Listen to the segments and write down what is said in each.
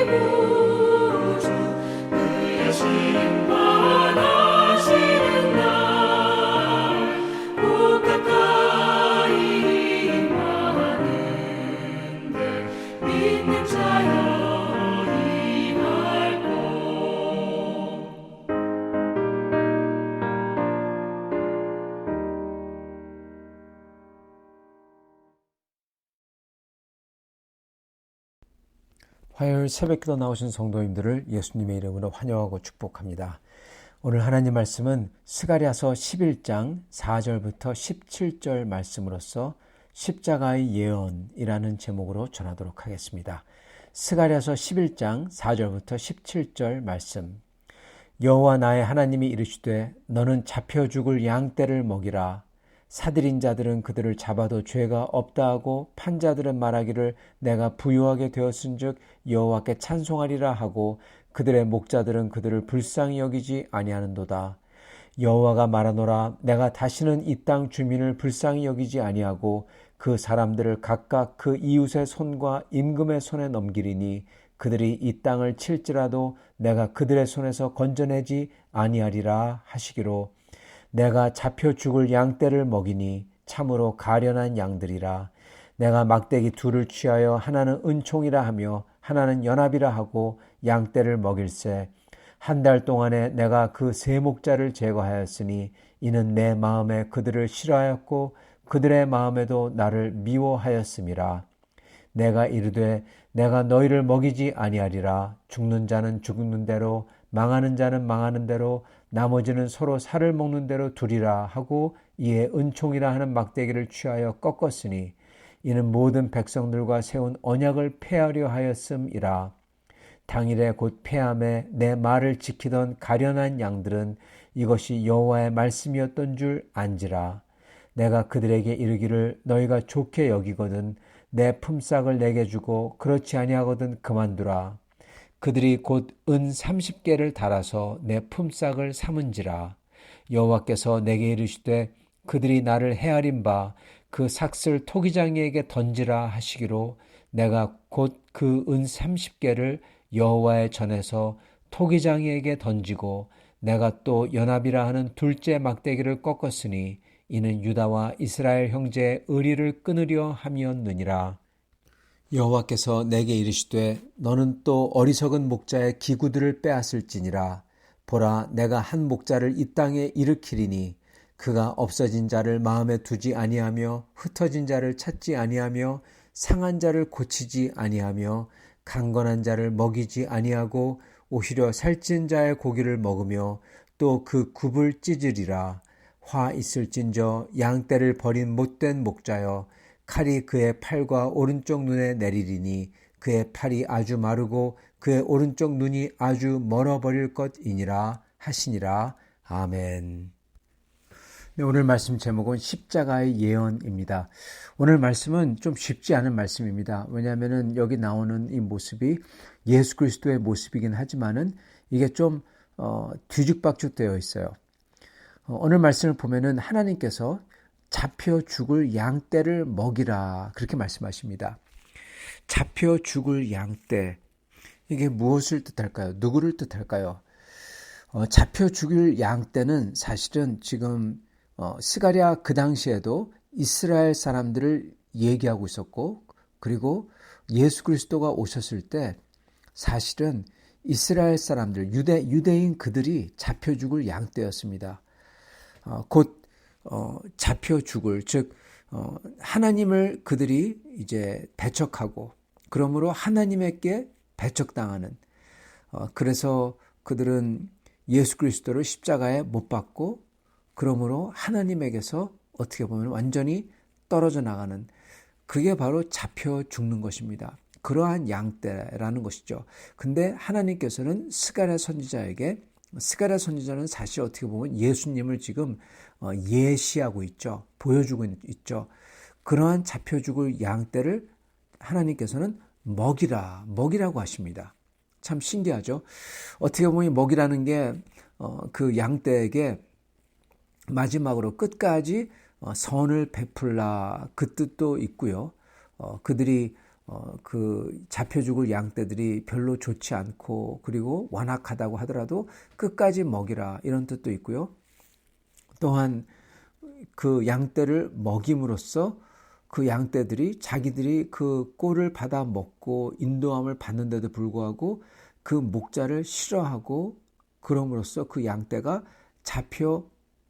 구주 그의 심판하시는 날 곧 가까이 임하는데 믿는 자여 임할고. 화요일 새벽기도 나오신 성도님들을 예수님의 이름으로 환영하고 축복합니다. 오늘 하나님 말씀은 스가랴서 11장 4절부터 17절 말씀으로서 십자가의 예언이라는 제목으로 전하도록 하겠습니다. 스가랴서 11장 4절부터 17절 말씀. 여호와 나의 하나님이 이르시되 너는 잡혀 죽을 양떼를 먹이라. 사들인 자들은 그들을 잡아도 죄가 없다 하고 판자들은 말하기를 내가 부유하게 되었은즉 여호와께 찬송하리라 하고 그들의 목자들은 그들을 불쌍히 여기지 아니하는도다. 여호와가 말하노라 내가 다시는 이 땅 주민을 불쌍히 여기지 아니하고 그 사람들을 각각 그 이웃의 손과 임금의 손에 넘기리니 그들이 이 땅을 칠지라도 내가 그들의 손에서 건져내지 아니하리라 하시기로. 내가 잡혀 죽을 양떼를 먹이니 참으로 가련한 양들이라. 내가 막대기 둘을 취하여 하나는 은총이라 하며 하나는 연합이라 하고 양떼를 먹일세. 한 달 동안에 내가 그 세 목자를 제거하였으니 이는 내 마음에 그들을 싫어하였고 그들의 마음에도 나를 미워하였음이라. 내가 이르되 내가 너희를 먹이지 아니하리라. 죽는 자는 죽는 대로 망하는 자는 망하는 대로 나머지는 서로 살을 먹는 대로 두리라 하고 이에 은총이라 하는 막대기를 취하여 꺾었으니 이는 모든 백성들과 세운 언약을 폐하려 하였음이라. 당일에 곧 폐함에 내 말을 지키던 가련한 양들은 이것이 여호와의 말씀이었던 줄 안지라. 내가 그들에게 이르기를 너희가 좋게 여기거든 내 품삯을 내게 주고 그렇지 아니하거든 그만두라. 그들이 곧 은 30개를 달아서 내 품삯을 삼은지라. 여호와께서 내게 이르시되 그들이 나를 헤아린 바 그 삭슬 토기장이에게 던지라 하시기로 내가 곧 그 은 30개를 여호와의 전에서 토기장이에게 던지고 내가 또 연합이라 하는 둘째 막대기를 꺾었으니 이는 유다와 이스라엘 형제의 의리를 끊으려 함이었느니라. 여호와께서 내게 이르시되 너는 또 어리석은 목자의 기구들을 빼앗을지니라. 보라 내가 한 목자를 이 땅에 일으키리니 그가 없어진 자를 마음에 두지 아니하며 흩어진 자를 찾지 아니하며 상한 자를 고치지 아니하며 강건한 자를 먹이지 아니하고 오히려 살찐 자의 고기를 먹으며 또 그 굽을 찢으리라. 화 있을진저 양떼를 버린 못된 목자여 칼이 그의 팔과 오른쪽 눈에 내리리니 그의 팔이 아주 마르고 그의 오른쪽 눈이 아주 멀어버릴 것이니라 하시니라. 아멘. 네, 오늘 말씀 제목은 십자가의 예언입니다. 오늘 말씀은 좀 쉽지 않은 말씀입니다. 왜냐하면 여기 나오는 이 모습이 예수 그리스도의 모습이긴 하지만은 이게 좀 뒤죽박죽 되어 있어요. 오늘 말씀을 보면은 하나님께서 잡혀 죽을 양떼를 먹이라 그렇게 말씀하십니다. 잡혀 죽을 양떼, 이게 무엇을 뜻할까요? 누구를 뜻할까요? 잡혀 죽일 양떼는 사실은 지금 스가랴 그 당시에도 이스라엘 사람들을 얘기하고 있었고, 그리고 예수 그리스도가 오셨을 때 사실은 이스라엘 사람들, 유대인 그들이 잡혀 죽을 양떼였습니다. 곧 잡혀 죽을, 즉 하나님을 그들이 이제 배척하고 그러므로 하나님에게 배척당하는, 그래서 그들은 예수 그리스도를 십자가에 못 박고 그러므로 하나님에게서 어떻게 보면 완전히 떨어져 나가는, 그게 바로 잡혀 죽는 것입니다. 그러한 양떼라는 것이죠. 근데 하나님께서는 스가랴 선지자에게, 스가랴 선지자는 사실 어떻게 보면 예수님을 지금 예시하고 있죠. 보여주고 있죠. 그러한 잡혀 죽을 양떼를 하나님께서는 먹이라고 하십니다. 참 신기하죠. 어떻게 보면 먹이라는 게 그 양떼에게 마지막으로 끝까지 선을 베풀라 그 뜻도 있고요. 그들이 그 잡혀 죽을 양떼들이 별로 좋지 않고 그리고 완악하다고 하더라도 끝까지 먹이라 이런 뜻도 있고요. 또한 그 양떼를 먹임으로써 그 양떼들이 자기들이 그 꼴을 받아 먹고 인도함을 받는데도 불구하고 그 목자를 싫어하고 그럼으로써 그 양떼가 잡혀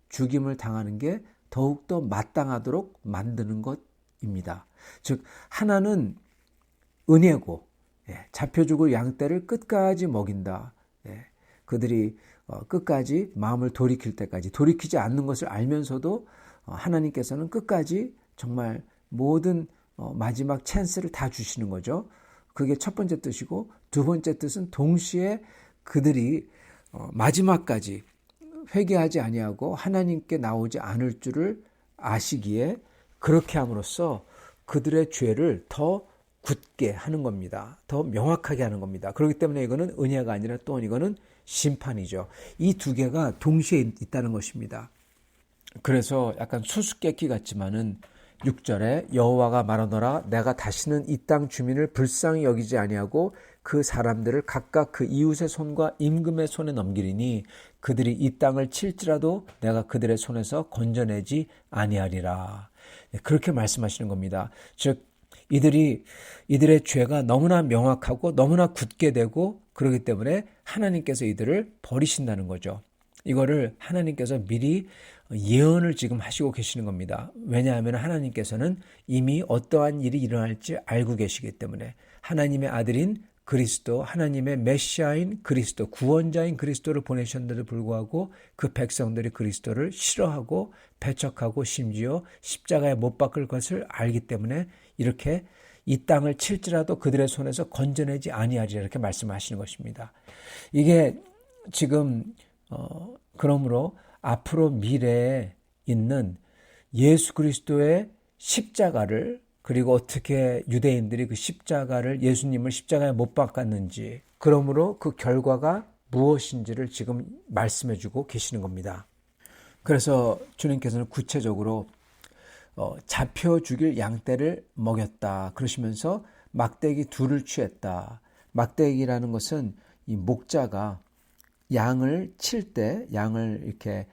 죽임을 당하는 게 더욱더 마땅하도록 만드는 것입니다. 즉 하나는 은혜고 잡혀 죽을 양떼를 끝까지 먹인다. 그들이 끝까지 마음을 돌이킬 때까지 돌이키지 않는 것을 알면서도 하나님께서는 끝까지 정말 모든 마지막 찬스를 다 주시는 거죠. 그게 첫 번째 뜻이고 두 번째 뜻은 동시에 그들이 마지막까지 회개하지 아니하고 하나님께 나오지 않을 줄을 아시기에 그렇게 함으로써 그들의 죄를 더 굳게 하는 겁니다. 더 명확하게 하는 겁니다. 그렇기 때문에 이거는 은혜가 아니라 또한 이거는 심판이죠. 이 두 개가 동시에 있다는 것입니다. 그래서 약간 수수께끼 같지만은 6절에 여호와가 말하노라 내가 다시는 이 땅 주민을 불쌍히 여기지 아니하고 그 사람들을 각각 그 이웃의 손과 임금의 손에 넘기리니 그들이 이 땅을 칠지라도 내가 그들의 손에서 건져내지 아니하리라. 그렇게 말씀하시는 겁니다. 즉 이들의 죄가 너무나 명확하고 너무나 굳게 되고 그렇기 때문에 하나님께서 이들을 버리신다는 거죠. 이거를 하나님께서 미리 예언을 지금 하시고 계시는 겁니다. 왜냐하면 하나님께서는 이미 어떠한 일이 일어날지 알고 계시기 때문에 하나님의 아들인 그리스도, 하나님의 메시아인 그리스도, 구원자인 그리스도를 보내셨는데도 불구하고 그 백성들이 그리스도를 싫어하고 배척하고 심지어 십자가에 못 박을 것을 알기 때문에 이렇게 이 땅을 칠지라도 그들의 손에서 건져내지 아니하리라 이렇게 말씀하시는 것입니다. 이게 지금 그러므로 앞으로 미래에 있는 예수 그리스도의 십자가를 그리고 어떻게 유대인들이 그 십자가를 예수님을 십자가에 못 박았는지 그러므로 그 결과가 무엇인지를 지금 말씀해 주고 계시는 겁니다. 그래서 주님께서는 구체적으로 잡혀 죽일 양떼를 먹였다 그러시면서 막대기 둘을 취했다. 막대기라는 것은 이 목자가 양을 칠 때 양을 이렇게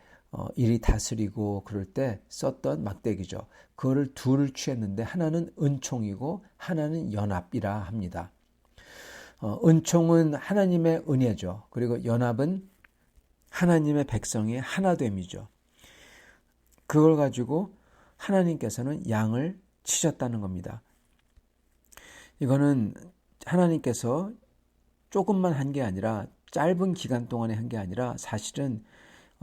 이리 다스리고 그럴 때 썼던 막대기죠. 그거를 둘을 취했는데 하나는 은총이고 하나는 연합이라 합니다. 은총은 하나님의 은혜죠. 그리고 연합은 하나님의 백성의 하나됨이죠. 그걸 가지고 하나님께서는 양을 치셨다는 겁니다. 이거는 하나님께서 조금만 한 게 아니라 짧은 기간 동안에 한 게 아니라 사실은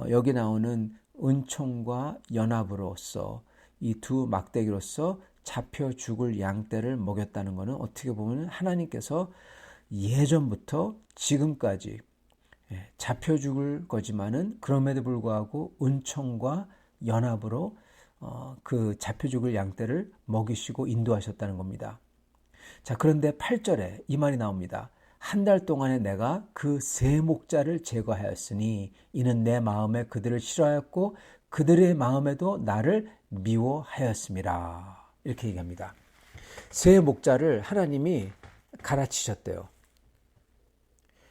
여기 나오는 은총과 연합으로서 이 두 막대기로서 잡혀 죽을 양떼를 먹였다는 것은 어떻게 보면 하나님께서 예전부터 지금까지 잡혀 죽을 거지만은 그럼에도 불구하고 은총과 연합으로 그 잡혀 죽을 양떼를 먹이시고 인도하셨다는 겁니다. 자, 그런데 8절에 이 말이 나옵니다. 한 달 동안에 내가 그 세 목자를 제거하였으니 이는 내 마음에 그들을 싫어하였고 그들의 마음에도 나를 미워하였음이라. 이렇게 얘기합니다. 세 목자를 하나님이 갈아치셨대요.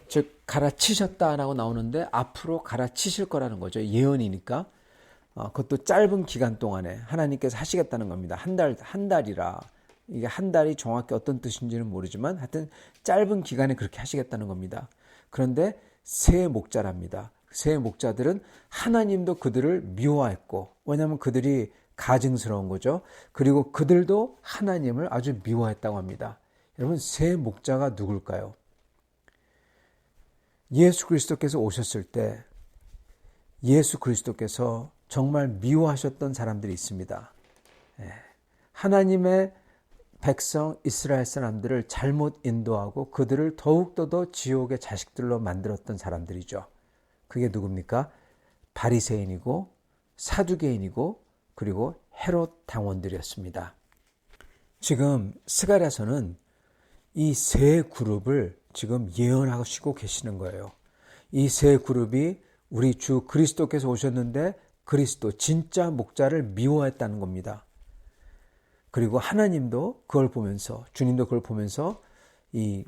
즉 갈아치셨다라고 나오는데 앞으로 갈아치실 거라는 거죠. 예언이니까. 그것도 짧은 기간 동안에 하나님께서 하시겠다는 겁니다. 한 달이라. 이게 한 달이 정확히 어떤 뜻인지는 모르지만 하여튼 짧은 기간에 그렇게 하시겠다는 겁니다. 그런데 세 목자랍니다. 세 목자들은 하나님도 그들을 미워했고 왜냐하면 그들이 가증스러운 거죠. 그리고 그들도 하나님을 아주 미워했다고 합니다. 여러분 세 목자가 누굴까요? 예수 그리스도께서 오셨을 때 예수 그리스도께서 정말 미워하셨던 사람들이 있습니다. 하나님의 백성 이스라엘 사람들을 잘못 인도하고 그들을 더욱더 더 지옥의 자식들로 만들었던 사람들이죠. 그게 누굽니까? 바리새인이고 사두개인이고 그리고 헤롯 당원들이었습니다. 지금 스가랴서는 이 세 그룹을 지금 예언하시고 계시는 거예요. 이 세 그룹이 우리 주 그리스도께서 오셨는데 그리스도 진짜 목자를 미워했다는 겁니다. 그리고 하나님도 그걸 보면서, 주님도 그걸 보면서 이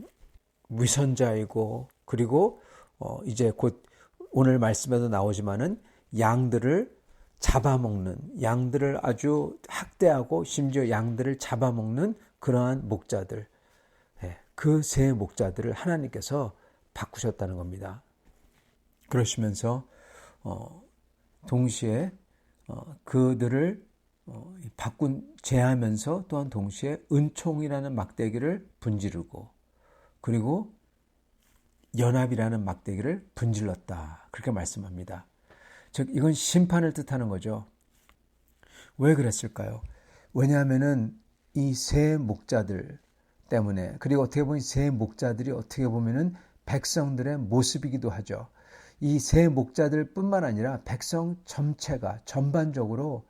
위선자이고, 그리고 이제 곧 오늘 말씀에도 나오지만은 양들을 잡아먹는, 양들을 아주 학대하고 심지어 양들을 잡아먹는 그러한 목자들, 그 세 목자들을 하나님께서 바꾸셨다는 겁니다. 그러시면서 동시에 그들을 바꾼 제하면서 또한 동시에 은총이라는 막대기를 분지르고, 그리고 연합이라는 막대기를 분질렀다, 그렇게 말씀합니다. 즉 이건 심판을 뜻하는 거죠. 왜 그랬을까요? 왜냐하면은 이 세 목자들 때문에, 그리고 어떻게 보면 세 목자들이 어떻게 보면은 백성들의 모습이기도 하죠. 이 세 목자들 뿐만 아니라 백성 전체가 전반적으로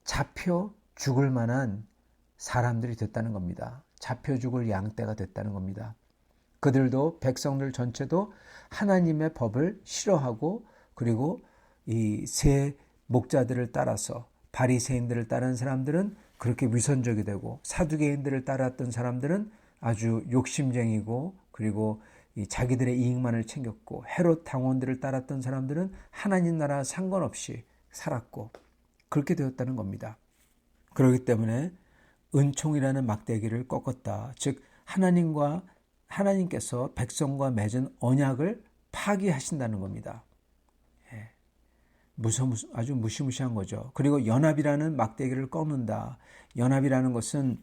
잡혀 죽을 만한 사람들이 됐다는 겁니다. 잡혀 죽을 양떼가 됐다는 겁니다. 그들도, 백성들 전체도 하나님의 법을 싫어하고, 그리고 이 세 목자들을 따라서, 바리새인들을 따르는 사람들은 그렇게 위선적이 되고, 사두개인들을 따랐던 사람들은 아주 욕심쟁이고, 그리고 이 자기들의 이익만을 챙겼고, 헤롯 당원들을 따랐던 사람들은 하나님 나라 상관없이 살았고, 그렇게 되었다는 겁니다. 그렇기 때문에 은총이라는 막대기를 꺾었다. 즉 하나님께서 백성과 맺은 언약을 파기하신다는 겁니다. 아주 무시무시한 거죠. 그리고 연합이라는 막대기를 꺾는다. 연합이라는 것은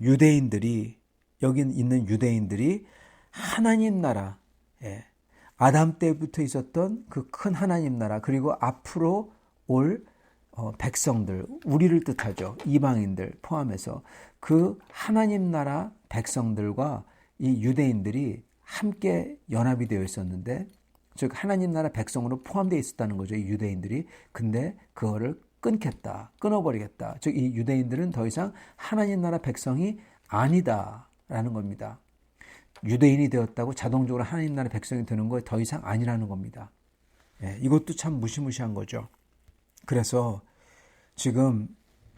유대인들이, 여기 있는 유대인들이 하나님 나라, 아담 때부터 있었던 그 큰 하나님 나라, 그리고 앞으로 올 백성들, 우리를 뜻하죠. 이방인들 포함해서 그 하나님 나라 백성들과 이 유대인들이 함께 연합이 되어 있었는데, 즉 하나님 나라 백성으로 포함되어 있었다는 거죠, 이 유대인들이. 근데 그거를 끊겠다, 끊어버리겠다. 즉 이 유대인들은 더 이상 하나님 나라 백성이 아니다라는 겁니다. 유대인이 되었다고 자동적으로 하나님 나라 백성이 되는 거 더 이상 아니라는 겁니다. 이것도 참 무시무시한 거죠. 그래서 지금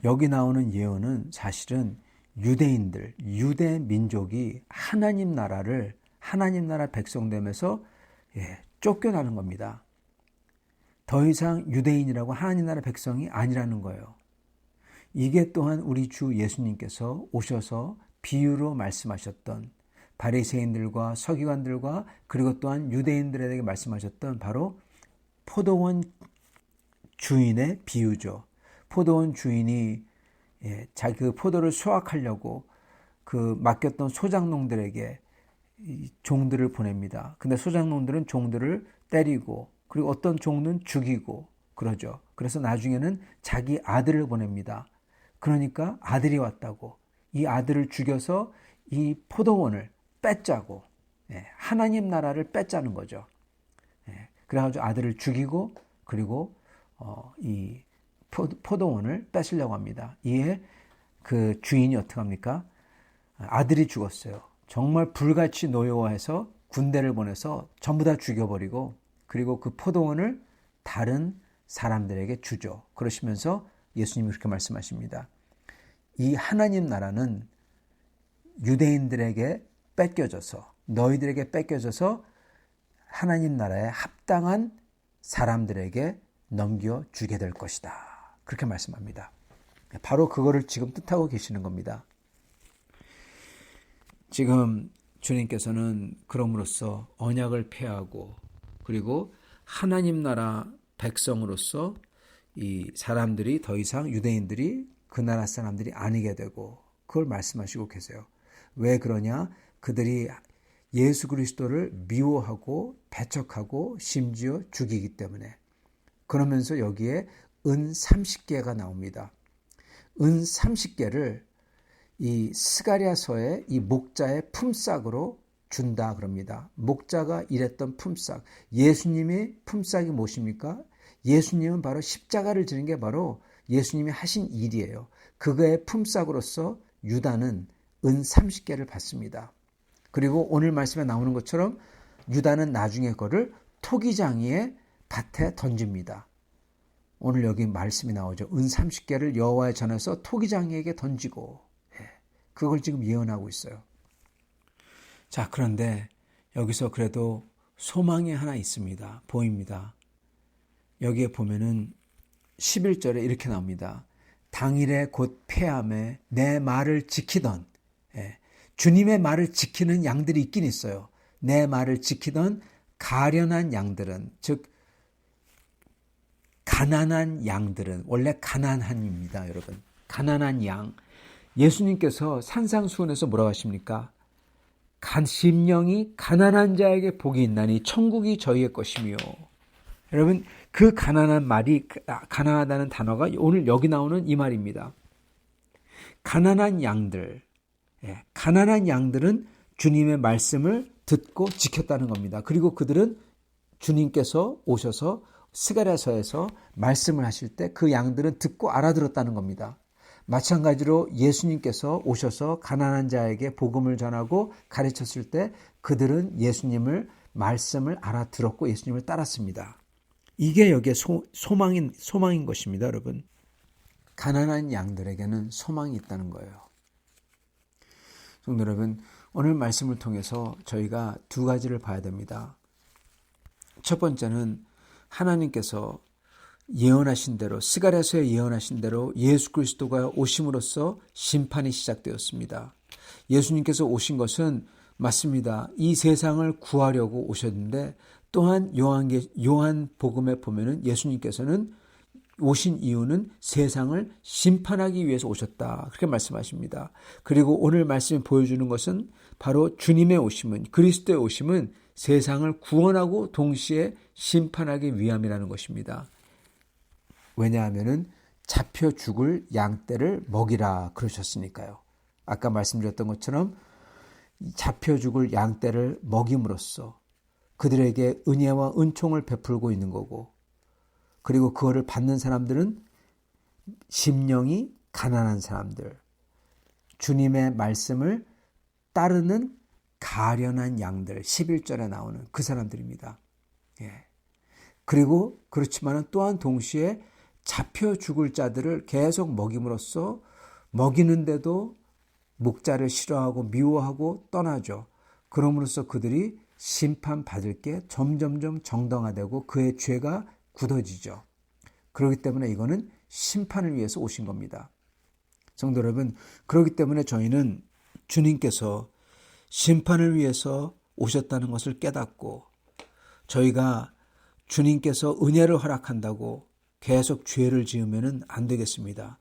여기 나오는 예언은 사실은 유대인들, 유대 민족이 하나님 나라 백성 되면서 쫓겨나는 겁니다. 더 이상 유대인이라고 하나님 나라 백성이 아니라는 거예요. 이게 또한 우리 주 예수님께서 오셔서 비유로 말씀하셨던, 바리새인들과 서기관들과 그리고 또한 유대인들에게 말씀하셨던 바로 포도원 주인의 비유죠. 포도원 주인이 자기 그 포도를 수확하려고 그 맡겼던 소작농들에게 종들을 보냅니다. 근데 소작농들은 종들을 때리고, 그리고 어떤 종은 죽이고 그러죠. 그래서 나중에는 자기 아들을 보냅니다. 그러니까 아들이 왔다고, 이 아들을 죽여서 이 포도원을 뺏자고, 하나님 나라를 뺏자는 거죠. 그래가지고 아들을 죽이고, 그리고 이 포도원을 뺏으려고 합니다. 이에 그 주인이 어떻게 합니까? 아들이 죽었어요. 정말 불같이 노여워해서 군대를 보내서 전부 다 죽여버리고, 그리고 그 포도원을 다른 사람들에게 주죠. 그러시면서 예수님이 그렇게 말씀하십니다. 이 하나님 나라는 유대인들에게 뺏겨져서, 너희들에게 뺏겨져서 하나님 나라에 합당한 사람들에게 넘겨주게 될 것이다, 그렇게 말씀합니다. 바로 그거를 지금 뜻하고 계시는 겁니다. 지금 주님께서는 그럼으로써 언약을 폐하고, 그리고 하나님 나라 백성으로서 이 사람들이 더 이상 유대인들이 그 나라 사람들이 아니게 되고, 그걸 말씀하시고 계세요. 왜 그러냐? 그들이 예수 그리스도를 미워하고 배척하고 심지어 죽이기 때문에. 그러면서 여기에 은 30개가 나옵니다. 은 30개를 이 스가랴서의 이 목자의 품삯으로 준다 그럽니다. 목자가 일했던 품삯. 예수님의 품삯이 무엇입니까? 예수님은 바로 십자가를 지는 게 바로 예수님이 하신 일이에요. 그거의 품삯으로서 유다는 은 30개를 받습니다. 그리고 오늘 말씀에 나오는 것처럼 유다는 나중에 그거를 토기장이의 밭에 던집니다. 오늘 여기 말씀이 나오죠. 은 30개를 여호와의 전에서 토기장이에게 던지고, 그걸 지금 예언하고 있어요. 자, 그런데 여기서 그래도 소망이 하나 있습니다. 보입니다. 여기에 보면은 11절에 이렇게 나옵니다. 당일에 곧 패함에 내 말을 지키던, 주님의 말을 지키는 양들이 있긴 있어요. 내 말을 지키던 가련한 양들은, 즉 가난한 양들은, 원래 가난한입니다, 여러분. 가난한 양. 예수님께서 산상수훈에서 뭐라고 하십니까? 심령이 가난한 자에게 복이 있나니 천국이 저희의 것이며. 여러분, 그 가난한 말이, 가난하다는 단어가 오늘 여기 나오는 이 말입니다. 가난한 양들, 가난한 양들은 주님의 말씀을 듣고 지켰다는 겁니다. 그리고 그들은 주님께서 오셔서 스가랴서에서 말씀을 하실 때 그 양들은 듣고 알아들었다는 겁니다. 마찬가지로 예수님께서 오셔서 가난한 자에게 복음을 전하고 가르쳤을 때 그들은 예수님을 말씀을 알아들었고 예수님을 따랐습니다. 이게 여기에 소망인 것입니다, 여러분. 가난한 양들에게는 소망이 있다는 거예요. 성도 여러분, 오늘 말씀을 통해서 저희가 두 가지를 봐야 됩니다. 첫 번째는 하나님께서 예언하신 대로, 스가랴서에 예언하신 대로 예수 그리스도가 오심으로써 심판이 시작되었습니다. 예수님께서 오신 것은 맞습니다. 이 세상을 구하려고 오셨는데, 또한 요한 복음에 보면은 예수님께서는 오신 이유는 세상을 심판하기 위해서 오셨다, 그렇게 말씀하십니다. 그리고 오늘 말씀이 보여주는 것은 바로 주님의 오심은, 그리스도의 오심은 세상을 구원하고 동시에 심판하기 위함이라는 것입니다. 왜냐하면은 잡혀 죽을 양떼를 먹이라 그러셨으니까요. 아까 말씀드렸던 것처럼 잡혀 죽을 양떼를 먹임으로써 그들에게 은혜와 은총을 베풀고 있는 거고, 그리고 그거를 받는 사람들은 심령이 가난한 사람들, 주님의 말씀을 따르는 가련한 양들, 11절에 나오는 그 사람들입니다. 그리고 그렇지만 또한 동시에 잡혀 죽을 자들을 계속 먹임으로써, 먹이는데도 목자를 싫어하고 미워하고 떠나죠. 그럼으로써 그들이 심판받을 게 점점점 정당화되고 그의 죄가 굳어지죠. 그렇기 때문에 이거는 심판을 위해서 오신 겁니다. 성도 여러분, 그렇기 때문에 저희는 주님께서 심판을 위해서 오셨다는 것을 깨닫고, 저희가 주님께서 은혜를 허락한다고 계속 죄를 지으면 안 되겠습니다.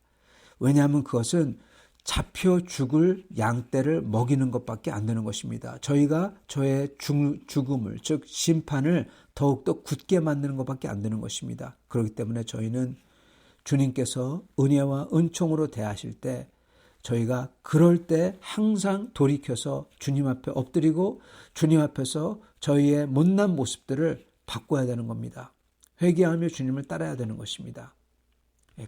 왜냐하면 그것은 잡혀 죽을 양떼를 먹이는 것밖에 안 되는 것입니다. 저희가 저의 죽음을, 즉 심판을 더욱더 굳게 만드는 것밖에 안 되는 것입니다. 그렇기 때문에 저희는 주님께서 은혜와 은총으로 대하실 때, 저희가 그럴 때 항상 돌이켜서 주님 앞에 엎드리고 주님 앞에서 저희의 못난 모습들을 바꿔야 되는 겁니다. 회개하며 주님을 따라야 되는 것입니다.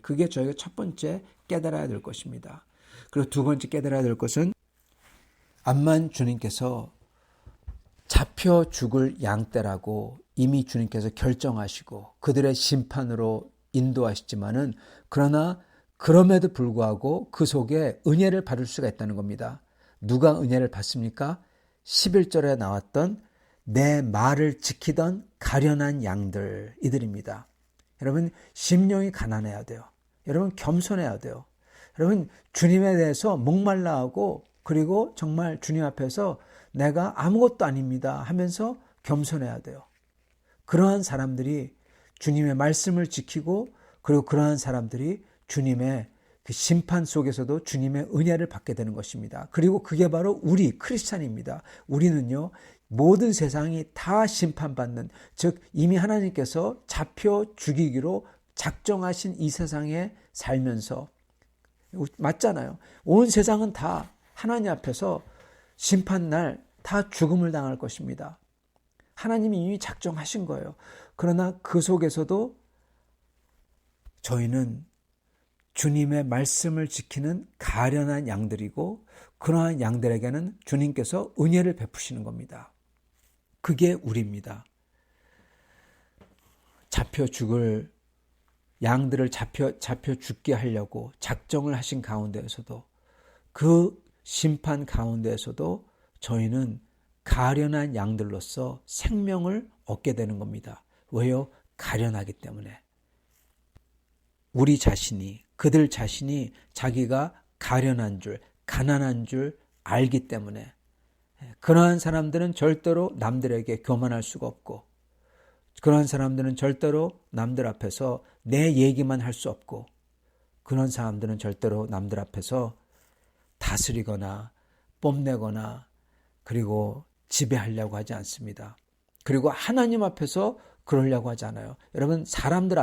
그게 저희가 첫 번째 깨달아야 될 것입니다. 그리고 두 번째 깨달아야 될 것은, 암만 주님께서 잡혀 죽을 양떼라고 이미 주님께서 결정하시고 그들의 심판으로 인도하시지만은, 그러나 그럼에도 불구하고 그 속에 은혜를 받을 수가 있다는 겁니다. 누가 은혜를 받습니까? 11절에 나왔던 내 말을 지키던 가련한 양들, 이들입니다. 여러분, 심령이 가난해야 돼요. 여러분, 겸손해야 돼요. 여러분, 주님에 대해서 목말라하고, 그리고 정말 주님 앞에서 내가 아무것도 아닙니다 하면서 겸손해야 돼요. 그러한 사람들이 주님의 말씀을 지키고, 그리고 그러한 사람들이 주님의 그 심판 속에서도 주님의 은혜를 받게 되는 것입니다. 그리고 그게 바로 우리 크리스찬입니다. 우리는요, 모든 세상이 다 심판받는, 즉 이미 하나님께서 잡혀 죽이기로 작정하신 이 세상에 살면서, 맞잖아요. 온 세상은 다 하나님 앞에서 심판날 다 죽음을 당할 것입니다. 하나님이 이미 작정하신 거예요. 그러나 그 속에서도 저희는 주님의 말씀을 지키는 가련한 양들이고, 그러한 양들에게는 주님께서 은혜를 베푸시는 겁니다. 그게 우리입니다. 잡혀 죽을 양들을 잡혀 죽게 하려고 작정을 하신 가운데에서도, 그 심판 가운데에서도 저희는 가련한 양들로서 생명을 얻게 되는 겁니다. 왜요? 가련하기 때문에. 우리 자신이, 그들 자신이 자기가 가련한 줄, 가난한 줄 알기 때문에 그러한 사람들은 절대로 남들에게 교만할 수가 없고, 그러한 사람들은 절대로 남들 앞에서 내 얘기만 할 수 없고, 그런 사람들은 절대로 남들 앞에서 다스리거나 뽐내거나 그리고 지배하려고 하지 않습니다. 그리고 하나님 앞에서 그러려고 하지 않아요. 여러분, 사람들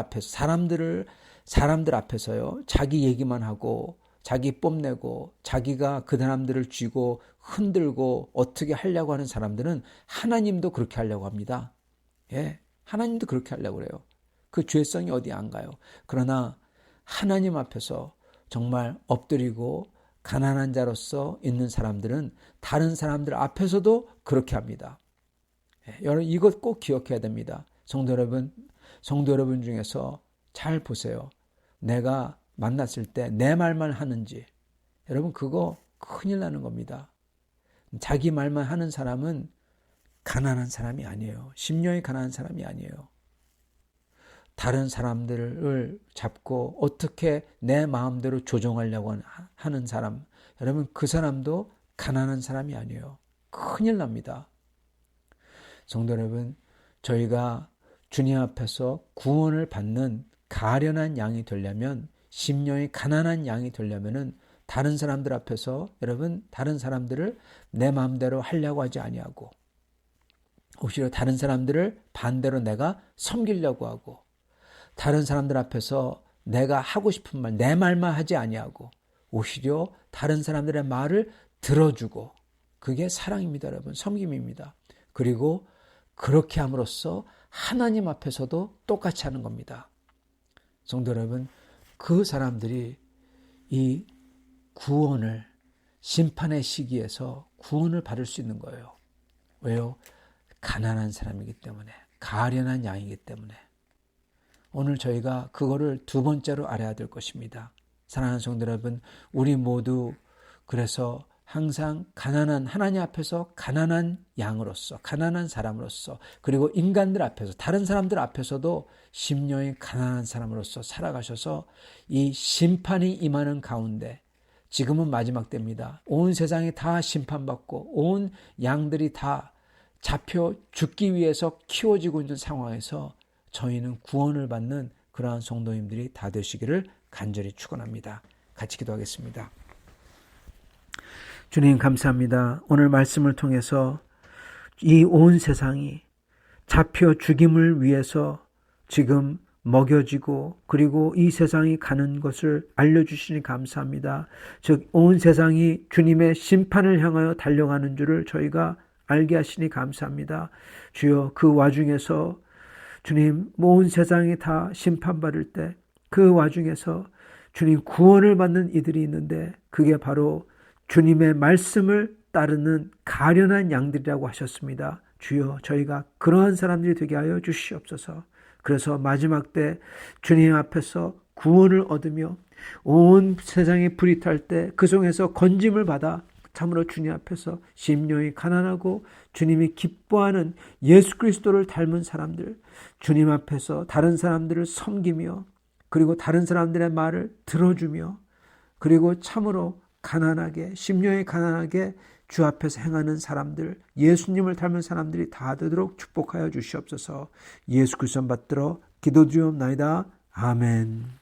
앞에서요, 자기 얘기만 하고 자기 뽐내고 자기가 그 사람들을 쥐고 흔들고 어떻게 하려고 하는 사람들은 하나님도 그렇게 하려고 합니다. 예, 하나님도 그렇게 하려고 그래요. 그 죄성이 어디 안 가요. 그러나 하나님 앞에서 정말 엎드리고 가난한 자로서 있는 사람들은 다른 사람들 앞에서도 그렇게 합니다. 여러분, 이것 꼭 기억해야 됩니다. 성도 여러분 중에서 잘 보세요. 내가 만났을 때 내 말만 하는지, 여러분, 그거 큰일 나는 겁니다. 자기 말만 하는 사람은 가난한 사람이 아니에요. 심령이 가난한 사람이 아니에요. 다른 사람들을 잡고 어떻게 내 마음대로 조종하려고 하는 사람, 여러분, 그 사람도 가난한 사람이 아니에요. 큰일 납니다. 성도 여러분, 저희가 주님 앞에서 구원을 받는 가련한 양이 되려면, 심령이 가난한 양이 되려면은 다른 사람들 앞에서, 여러분, 다른 사람들을 내 마음대로 하려고 하지 아니하고, 오히려 다른 사람들을 반대로 내가 섬기려고 하고, 다른 사람들 앞에서 내가 하고 싶은 말, 내 말만 하지 아니하고, 오히려 다른 사람들의 말을 들어주고, 그게 사랑입니다, 여러분. 섬김입니다. 그리고 그렇게 함으로써 하나님 앞에서도 똑같이 하는 겁니다. 성도 여러분, 그 사람들이 이 구원을, 심판의 시기에서 구원을 받을 수 있는 거예요. 왜요? 가난한 사람이기 때문에, 가련한 양이기 때문에. 오늘 저희가 그거를 두 번째로 알아야 될 것입니다. 사랑하는 성도 여러분, 우리 모두 그래서 항상 가난한, 하나님 앞에서 가난한 양으로서, 가난한 사람으로서, 그리고 인간들 앞에서, 다른 사람들 앞에서도 심령이 가난한 사람으로서 살아가셔서 이 심판이 임하는 가운데, 지금은 마지막 때입니다. 온 세상이 다 심판받고 온 양들이 다 잡혀 죽기 위해서 키워지고 있는 상황에서 저희는 구원을 받는 그러한 성도님들이 다 되시기를 간절히 축원합니다. 같이 기도하겠습니다. 주님, 감사합니다. 오늘 말씀을 통해서 이 온 세상이 잡혀 죽임을 위해서 지금 먹여지고, 그리고 이 세상이 가는 것을 알려주시니 감사합니다. 즉, 온 세상이 주님의 심판을 향하여 달려가는 줄을 저희가 알게 하시니 감사합니다. 주여, 그 와중에서 주님, 온 세상이 다 심판받을 때 그 와중에서 주님 구원을 받는 이들이 있는데, 그게 바로 주님의 말씀을 따르는 가련한 양들이라고 하셨습니다. 주여, 저희가 그러한 사람들이 되게 하여 주시옵소서. 그래서 마지막 때 주님 앞에서 구원을 얻으며 온 세상에 불이 탈 때 그 속에서 건짐을 받아 참으로 주님 앞에서 심령이 가난하고 주님이 기뻐하는 예수 그리스도를 닮은 사람들, 주님 앞에서 다른 사람들을 섬기며, 그리고 다른 사람들의 말을 들어주며, 그리고 참으로 가난하게, 심령이 가난하게 주 앞에서 행하는 사람들, 예수님을 닮은 사람들이 다 되도록 축복하여 주시옵소서. 예수 그리스도 받들어 기도드리옵나이다. 아멘.